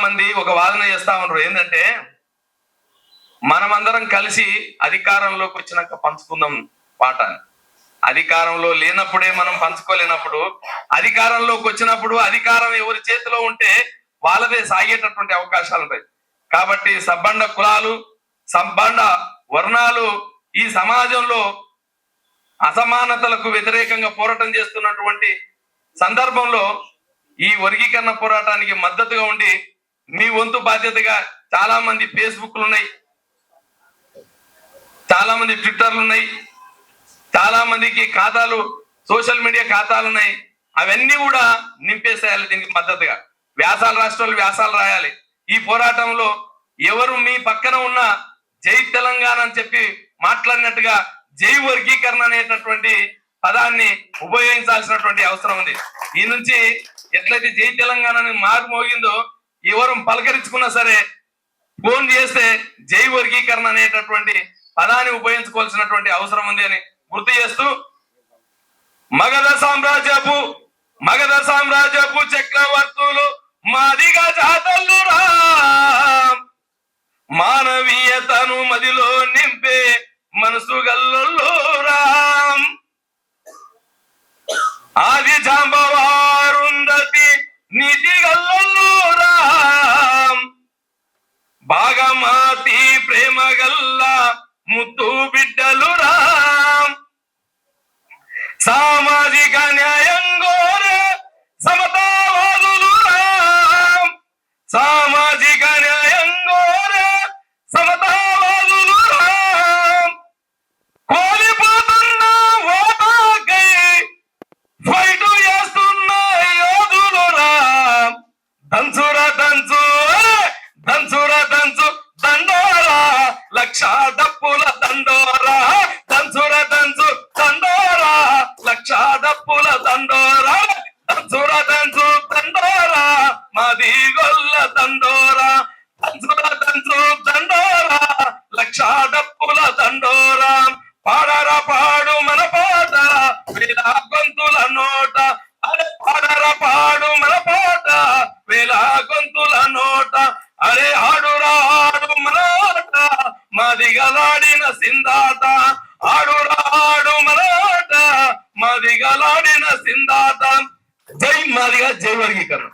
మంది ఒక వాదన చేస్తా ఉన్నారు, ఏంటంటే మనమందరం కలిసి అధికారంలోకి వచ్చినాక పంచుకుందాం పాఠాన్ని. అధికారంలో లేనప్పుడే మనం పంచుకోలేనప్పుడు అధికారంలోకి వచ్చినప్పుడు అధికారం ఎవరి చేతిలో ఉంటే వాళ్ళదే సాగేటటువంటి అవకాశాలు ఉంటాయి. కాబట్టి సబ్బండ కులాలు, సబ్బండ వర్ణాలు ఈ సమాజంలో అసమానతలకు వ్యతిరేకంగా పోరాటం చేస్తున్నటువంటి సందర్భంలో ఈ వర్గీకరణ పోరాటానికి మద్దతుగా ఉండి మీ వంతు బాధ్యతగా చాలా మంది ఫేస్బుక్లు ఉన్నాయి, చాలా మంది ట్విట్టర్లు ఉన్నాయి, చాలా మందికి ఖాతాలు సోషల్ మీడియా ఖాతాలు ఉన్నాయి. అవన్నీ కూడా నింపేసేయాలి. దీనికి మద్దతుగా వ్యాసాలు రాష్ట్రాలు వ్యాసాలు రాయాలి. ఈ పోరాటంలో ఎవరు మీ పక్కన ఉన్న జై తెలంగాణ అని చెప్పి మాట్లాడినట్టుగా జై వర్గీకరణ అనేటటువంటి పదాన్ని ఉపయోగించాల్సినటువంటి అవసరం ఉంది. ఈ నుంచి ఎట్లయితే జై తెలంగాణ అని మారు మోగిందో ఎవరు పలకరించుకున్నా సరే ఫోన్ చేస్తే జై వర్గీకరణ అనేటటువంటి పదాన్ని ఉపయోగించుకోవాల్సినటువంటి అవసరం ఉంది అని గుర్తు చేస్తూ, మగధ సామ్రాజ్యపు చక్రవర్తులు మాదిగా జాతల్లు రా, మానవీయతను మదిలో నింపే మనసు గల్లు రామ్, ఆది జాంబవారుందతి నీతి గల్లు రామ్, బాగమాతి ప్రేమ గల్లా ముత్తు బిడ్డలు రామ్, సామాజిక న్యాయం గోరే సమతావాదులు రామ్, సామాజిక న్యాయం గోరే సమతావాదులు రామ్, కోలిపోతున్న ఓటాకై ఫైటు చేస్తున్న యోధులు రామ్, దంచురా దంచు దండోరా లక్ష డప్పుల దండోరా, దంచురా దంచు దండోరా లక్ష డప్పుల దండోరా, దంచురా దంచు దండోరా మాది గొల్ల దండోరా, దంచురా దంచు దండోరా లక్ష డప్పుల దండోరా, పాడరా పాడు మన పాట వేల గొంతుల నోట, అరే పాడరా పాడు మన పాట వేల గొంతుల నోట, అరే ఆడురా ఆడు మన ఆట మాదిగలాడిన సిందాట, ఆడురా ఆడు మన ఆట మాదిగలాడిన సిందాట. జై మాదిగ, జై వర్గీకరణ.